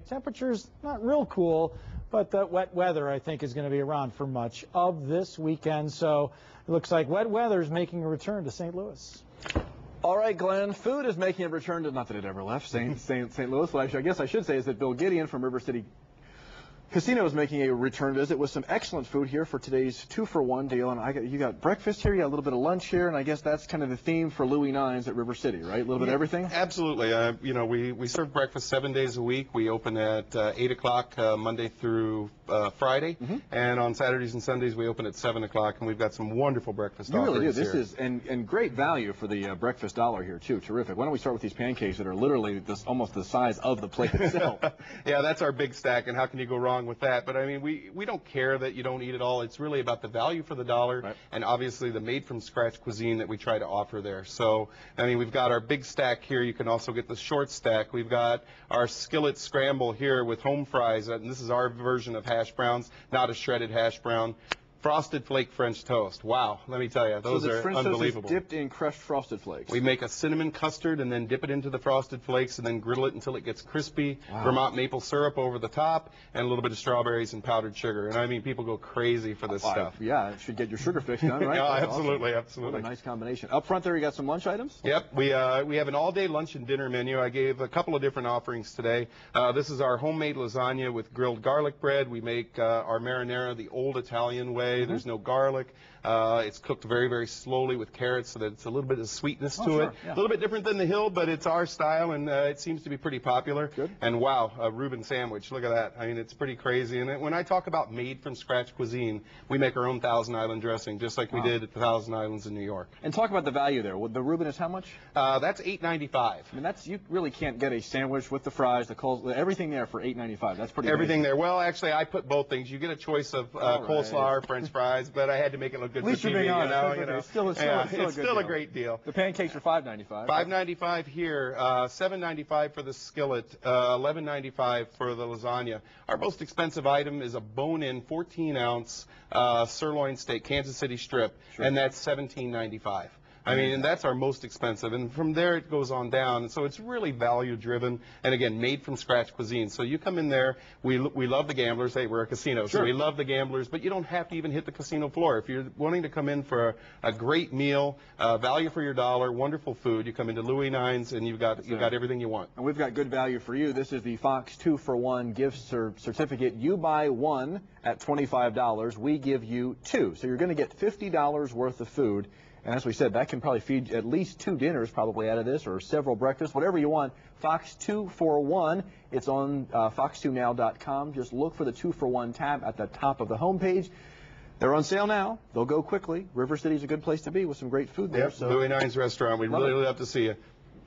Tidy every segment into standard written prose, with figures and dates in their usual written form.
Temperatures not real cool, but the wet weather, I think, is going to be around for much of this weekend. So it looks like wet weather is making a return to St. Louis. All right, Glenn, food is making a return to, not that it ever left St. Louis. What I guess I should say is that Bill Gideon from River City Casino is making a return visit with some excellent food here for today's 2-for-1 deal. And you got breakfast here, you got a little bit of lunch here, and I guess that's kind of the theme for Lewy Nines at River City, right? A little bit of everything? Absolutely. You know, we serve breakfast 7 days a week. We open at 8 o'clock Monday through Friday, and on Saturdays and Sundays we open at 7 o'clock, and we've got some wonderful breakfast offerings. You really do. This here. is and great value for the breakfast dollar here, too. Terrific. Why don't we start with these pancakes that are literally almost the size of the plate itself? Yeah, that's our big stack, and how can you go wrong with that? But I mean, we don't care that you don't eat it all. It's really about the value for the dollar, right, and obviously the made-from-scratch cuisine that we try to offer there. So, I mean, we've got our big stack here. You can also get the short stack. We've got our skillet scramble here with home fries, and this is our version of hash browns, not a shredded hash brown. Frosted flake French toast. Wow, let me tell you, those are French unbelievable. Toast is dipped in crushed frosted flakes. We make a cinnamon custard and then dip it into the frosted flakes and then griddle it until it gets crispy. Wow. Vermont maple syrup over the top and a little bit of strawberries and powdered sugar. And I mean, people go crazy for this stuff. Yeah, it should get your sugar fix done, right? Yeah, That's absolutely, awesome. absolutely. What a nice combination. Up front there, you got some lunch items? Yep, we have an all-day lunch and dinner menu. I gave a couple of different offerings today. This is our homemade lasagna with grilled garlic bread. We make our marinara the old Italian way. There's no garlic. It's cooked very, very slowly with carrots so that it's a little bit of sweetness to it. Yeah. A little bit different than the Hill, but it's our style, and it seems to be pretty popular. Good. And wow, a Reuben sandwich. Look at that. I mean, it's pretty crazy. And when I talk about made-from-scratch cuisine, we make our own Thousand Island dressing, just like we did at the Thousand Islands in New York. And talk about the value there. The Reuben is how much? That's $8.95. I mean, you really can't get a sandwich with the fries, the coleslaw, everything there for $8.95. That's pretty Everything amazing. there. Well, actually, I put both things. You get a choice of coleslaw or French fries, but I had to make it look good for TV. It's still a great deal. The pancakes are $5.95. $5.95 here, $7.95 for the skillet, $11.95 for the lasagna. Our most expensive item is a bone-in 14-ounce sirloin steak, Kansas City strip, and that's $17.95. I mean, and that's our most expensive, and from there it goes on down. And so it's really value-driven, and again, made-from-scratch cuisine. So you come in there, we love the gamblers. Hey, we're a casino, so we love the gamblers, but you don't have to even hit the casino floor. If you're wanting to come in for a great meal, value for your dollar, wonderful food, you come into Lewy Nines, and you've got everything you want. And we've got good value for you. This is the Fox 2-for-1 gift certificate. You buy one at $25, we give you two. So you're going to get $50 worth of food. And as we said, that can probably feed at least 2 dinners probably out of this, or several breakfasts, whatever you want. Fox 2-for-1. It's on fox2now.com. Just look for the 2-for-1 tab at the top of the homepage. They're on sale now. They'll go quickly. River City's a good place to be with some great food there. Yep, so Lewy Nine's restaurant. We'd really love to see you.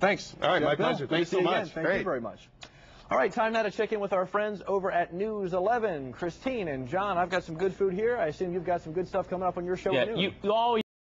Thanks. All right, my pleasure. Thanks so much. Thank you very much. All right, time now to check in with our friends over at News 11. Christine and John, I've got some good food here. I assume you've got some good stuff coming up on your show at noon.